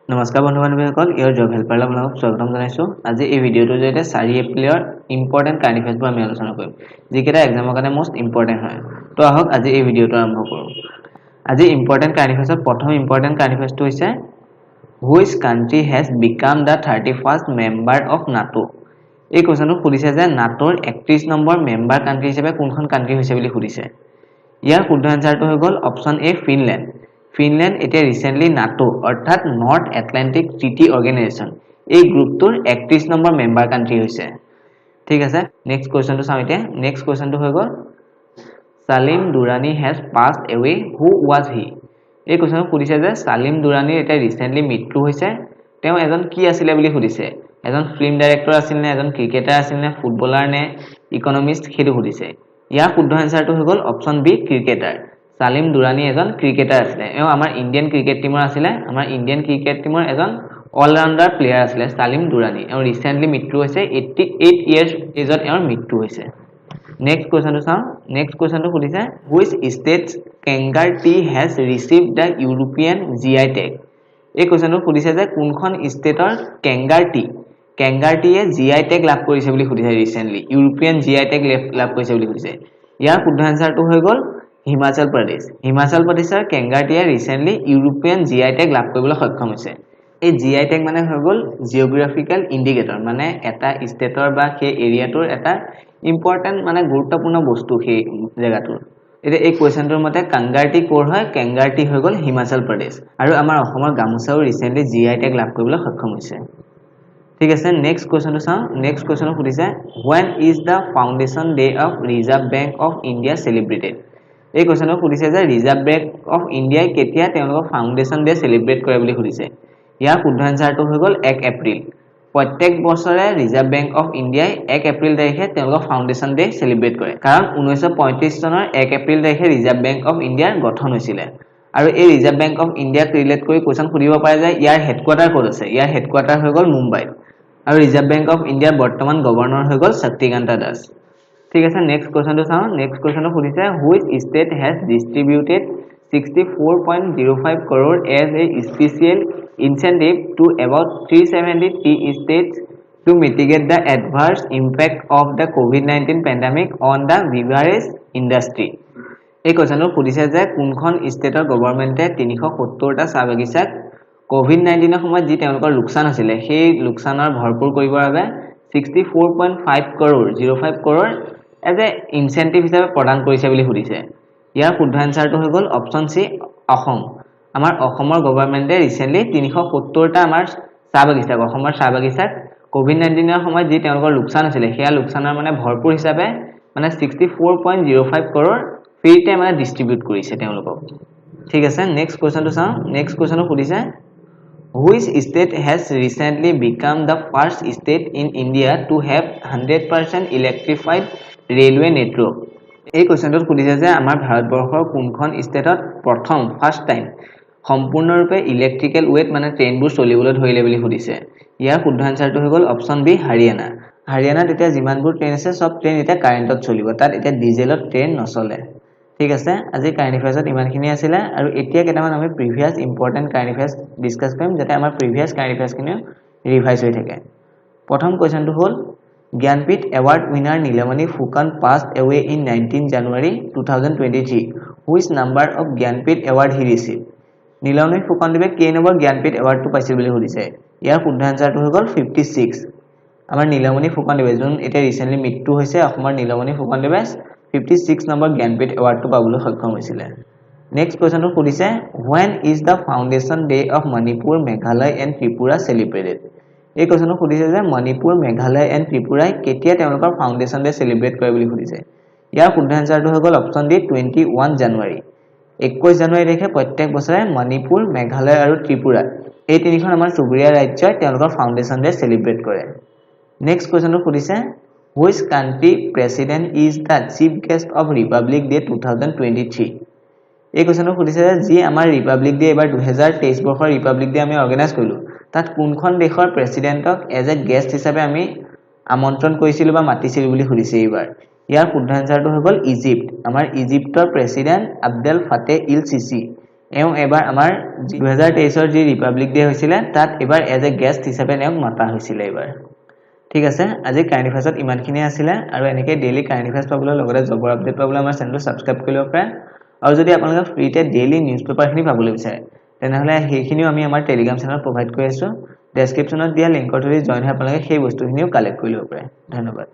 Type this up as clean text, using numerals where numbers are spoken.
নমস্কাৰ বন্ধু বান্ধৱীসকল ইয়াৰ job helper আপোনালোকক স্বাগতম জনাইছো আজি এই ভিডিঅ'টোৰ জৰিয়তে 4 এপ্ৰিলৰ ইম্পৰ্টেন্ট কাৰেণ্ট এফেয়াৰ্ছবোৰ আমি আলোচনা কৰিম যিকেইটা এক্সামৰ কাৰণে মোষ্ট ইম্পৰ্টেন্ট হয় তো আহক আজি এই ভিডিঅ'টো আৰম্ভ কৰোঁ আজি ইম্পৰ্টেন্ট কাৰেণ্ট এফেয়াৰ্ছৰ প্ৰথম ইম্পৰ্টেন্ট কাৰেণ্ট এফেয়াৰ্ছটো হৈছে which country has become the 31st member of NATO এই কোৱেশ্যনটো সুধিছে যে নাটোৰ 31 নম্বৰ মেম্বাৰ কান্ট্ৰি হিচাপে কোনখন কান্ট্ৰি হৈছে বুলি সুধিছে ইয়াৰ শুদ্ধ আনসাৰটো হৈ গ'ল অপচন এ ফিনলেণ্ড ফিনলেণ্ড এতিয়া ৰিসেন্টলি নাটো অৰ্থাৎ নৰ্থ এটলান্টিক ট্ৰিটি অৰ্গেনাইজেশ্যন এই গ্ৰুপটোৰ 31 নম্বৰ মেম্বাৰ কান্ট্ৰি হৈছে ঠিক আছে নেক্সট কোৱেশ্যনটো চাওঁ এতিয়া নেক্সট কোৱেশ্যনটো হৈ গ'ল Salim Durani has passed away who was he এই কোৱেশ্যনটো সুধিছে যে সালিম দুৰানীৰ এতিয়া ৰিসেন্টলি মৃত্যু হৈছে তেওঁ এজন কি আছিল বুলি সুধিছে এজন ফিল্ম ডাইৰেক্টৰ আছিল নে এজন ক্ৰিকেটাৰ আছিল নে ফুটবলাৰ নে ইকনমিষ্ট হেতু সুধিছে ইয়াৰ শুদ্ধ আনসাৰটো হৈ গ'ল option B cricketer Salim Durani এজন ক্ৰিকেটাৰ আছিল এও আমাৰ ইণ্ডিয়ান ক্ৰিকেট টিমৰ আছিল আমাৰ ইণ্ডিয়ান ক্ৰিকেট টিমৰ এজন অলৰাউন্ডাৰ প্লেয়াৰ আছিল সালিম দুৰানী এও ৰিসেন্টলি মৃত্যু হৈছে 88 ইয়াৰ্স এজত এওৰ মৃত্যু হৈছে নেক্সট কোৱেশ্যনটো চাওঁ নেক্সট কোৱেশ্যনটো সুধিছে which states Kangra tea has received the European GI tag এই কোৱেশ্যনটো সুধিছে যে কোনখন ষ্টেটৰ কেংগাৰ টিয়ে জিআই টেগ লাভ কৰিছে বুলি সুধিছে ৰিসেন্টলি ইউৰোপিয়ান জিআই টেগ লাভ কৰিছে বুলি সুধিছে ইয়াৰ শুদ্ধ আনসাৰটো হৈ গ'ল হিমাচল প্ৰদেশৰ কেংগাৰ টিয়ে ৰিসেন্টলি ইউৰোপিয়ান জিআই টেগ লাভ কৰিবলৈ সক্ষম হৈছে এই জিআই টেগ মানে হৈ গ'ল জিওগ্ৰাফিক্যাল ইন্ডিকেটৰ মানে এটা ষ্টেটৰ বা সেই এৰিয়াটোৰ এটা ইম্পৰ্টেন্ট মানে গুৰুত্বপূৰ্ণ বস্তু সেই জায়গাটোৰ এটা এই কোৱেশ্যনটোৰ মতে কাংগাৰটি কোৰ হয় কেংগাৰটি হৈ গ'ল হিমাচল প্ৰদেশ আৰু আমাৰ অসমৰ গামুচাও ৰিসেন্টলি জিআই টেগ লাভ কৰিবলৈ সক্ষম হৈছে ঠিক আছে নেক্সট কোৱেশ্যনটো চাওঁ নেক্সট কোৱেশ্যনটো সুধিছে when is the foundation day of reserve bank of india celebrated এই কোৱেশ্যনটো সুধিছে যে ৰিজাৰ্ভ বেংক অফ ইণ্ডিয়াই কেতিয়া তেওঁলোকৰ ফাউণ্ডেশ্যন ডে সেলিব্ৰেট কৰে বুলি সুধিছে ইয়াৰ শুদ্ধ আনসাৰটো হৈ গ'ল 1 এপ্ৰিল প্ৰত্যেক বছৰে ৰিজাৰ্ভ বেংক অফ ইণ্ডিয়াই 1 এপ্ৰিল তাৰিখে তেওঁলোকৰ ফাউণ্ডেশ্যন ডে সেলিব্ৰেট কৰে কাৰণ 1935 চনৰ 1 এপ্ৰিল তাৰিখে ৰিজাৰ্ভ বেংক অফ ইণ্ডিয়াৰ গঠন হৈছিল আৰু এই ৰিজাৰ্ভ বেংক অফ ইণ্ডিয়াক ৰিলেট কৰি কোৱেশ্যন সুধিব পাৰে যে ইয়াৰ হেডকোৱাৰ্টাৰ ক'ত আছে ইয়াৰ হেডকোৱাৰ্টাৰ হৈ গ'ল মুম্বাইত আৰু ৰিজাৰ্ভ বেংক অফ ইণ্ডিয়াৰ বৰ্তমান গভৰ্ণৰ হৈ গ'ল শক্তিকান্ত দাস ঠিক আছে নেক্সট কোৱেশ্যনটো চাওঁ নেক্সট কোৱেশ্যনটো সুধিছে which state has distributed 64.05 crore as a special incentive to about 370 tea states to mitigate the adverse impact of the COVID-19 pandemic on the beverage industry এই কোৱেশ্যনটো সুধিছে যে কোনখন ষ্টেটৰ গভৰ্ণমেণ্টে 370টা চাহ বাগিচাক COVID-19 ৰ সময়ত যি তেওঁলোকৰ লোকচান হৈছিল সেই লোকচানৰ ভৰপুৰ কৰিবৰ বাবে 64.5 crore as a incentive হিচাপে প্ৰদান কৰিছে বুলি সুধিছে ইয়াৰ শুদ্ধ আনসাৰটো হৈ গ'ল অপচন সি অসম আমাৰ অসমৰ গভৰ্ণমেণ্টে ৰিসেন্টলি 370টা আমাৰ চাহ বাগিচাক অসমৰ চাহ বাগিচাক COVID-19 ৰ সময়ত যি তেওঁলোকৰ লোকচান হৈছিল সেই লোকচানৰ মানে ভৰপুৰ হিচাপে মানে 64.05 crore ফ্ৰীতে মানে ডিস্ট্ৰিবিউট কৰিছে তেওঁলোকক ঠিক আছে নেক্সট কোৱেশ্যনটো চাওঁ নেক্সট কোৱেশ্যনটো সুধিছে Which state has recently become the first state in India to have 100% electrified railway network? এই কোৱেশ্যনটোত সুধিছে যে আমাৰ ভাৰতবৰ্ষৰ কোনখন ষ্টেটত প্ৰথম ফাৰ্ষ্ট টাইম সম্পূৰ্ণৰূপে ইলেক্ট্ৰিকেল ৱেট মানে ট্ৰেইনবোৰ চলিবলৈ ধৰিলে বুলি সুধিছে ইয়াৰ শুদ্ধ আনসাৰটো হৈ গ'ল অপচন বি হাৰিয়ানাত এতিয়া যিমানবোৰ ট্ৰেইন আছে সব ট্ৰেইন এতিয়া কাৰেণ্টত চলিব তাত এতিয়া ডিজেলত ট্ৰেইন নচলে ঠিক আছে আজি কাৰেণ্ট এফেয়াৰ্ছত ইমানখিনি আছিল আৰু এতিয়া কেইটামান আমি প্ৰিভিয়াস ইম্পৰ্টেন্ট কাৰেণ্ট এফেয়াৰ্ছ ডিসকাস কৰিম যাতে আমাৰ প্ৰিভিয়াস কাৰেণ্ট এফেয়াৰ্ছখিনি ৰিভাইজ হৈ থাকে প্ৰথম কোৱেশ্যনটো হ'ল Jnanpith award winner Nilmani Phukan passed away in 19 January 2023 which number of Jnanpith award he received Nilmani ফুকনদেৱে কেই নম্বৰ জ্ঞানপীঠ এৱাৰ্ডটো পাইছিল বুলি সুধিছে ইয়াৰ শুদ্ধ আনসাৰটো হৈ গ'ল 56 আমাৰ নীলমণি ফুকনদেৱে যোন এতিয়া ৰিসেন্টলি মৃত্যু হৈছে অসমৰ নীলমণি ফুকনদেৱে 56 নম্বৰ জ্ঞানপীঠ এৱাৰ্ডটো পাবলৈ সক্ষম হৈছিল নেক্সট কোৱেশ্যনটো সুধিছে when is the foundation day of Manipur Meghalaya and Tripura celebrated এই কোৱেশ্যনটো সুধিছে যে মণিপুৰ মেঘালয় এণ্ড ত্ৰিপুৰাই কেতিয়া তেওঁলোকৰ ফাউণ্ডেশ্যন ডে সেলিব্ৰেট কৰে বুলি সুধিছে ইয়াৰ শুদ্ধ আনসাৰটো হৈ গ'ল অপচন ডি 21 জানুৱাৰী 21 জানুৱাৰী তাৰিখে প্ৰত্যেক বছৰে মণিপুৰ মেঘালয় আৰু ত্ৰিপুৰা এই তিনিখন আমাৰ চুবুৰীয়া ৰাজ্যই তেওঁলোকৰ ফাউণ্ডেশ্যন ডে সেলিব্ৰেট কৰে নেক্সট কোৱেশ্যনটো সুধিছে which country president is the chief guest of Republic Day 2023 এই কোৱেশ্যনটো সুধিছে যে যি আমাৰ ৰিপাব্লিক ডে এবাৰ 2023 বৰ্ষৰ ৰিপাব্লিক ডে আমি অৰ্গানাইজ কৰিলো তাত কোনখন দেশৰ প্ৰেসিডেন্টক এজ এ গেষ্ট হিচাপে আমি আমন্ত্ৰণ কৰিছিল বা মাতিছিল বুলি সুধিছে এইবাৰ ইয়াৰ শুদ্ধ আনসাৰটো হৈ গ'ল ইজিপ্ট আমাৰ ইজিপ্টৰ প্ৰেসিডেন্ট আব্দেল ফাতে ইল সিসি এওঁ এবাৰ আমাৰ 2023 যি ৰিপাব্লিক ডে হৈছিল তাত এবাৰ এজ এ গেষ্ট হিচাপে এওঁক মাতা হৈছিল এবাৰ ঠিক আছে আজি কাৰেণ্ট এফেয়াৰ্ছত ইমানখিনি আছিল আৰু এনেকৈ ডেইলি কাৰেণ্ট এফেয়াৰ্ছ পাবলৈ লগতে জবৰ আপডেট পাবলৈ আমাৰ চেনেলটো ছাবস্ক্ৰাইব কৰি ল'ব পাৰে আৰু যদি আপোনালোকে ফ্ৰীতে ডেইলি নিউজ পেপাৰখিনি পাবলৈ বিচাৰে তেনেহ'লে সেইখিনিও আমি আমাৰ টেলিগ্ৰাম চেনেলত প্ৰভাইড কৰি আছোঁ ডেছক্ৰিপশ্যনত দিয়া লিংকৰ থ্ৰুদি জইন হৈ আপোনালোকে সেই বস্তুখিনিও কালেক্ট কৰি ল'ব পাৰে ধন্যবাদ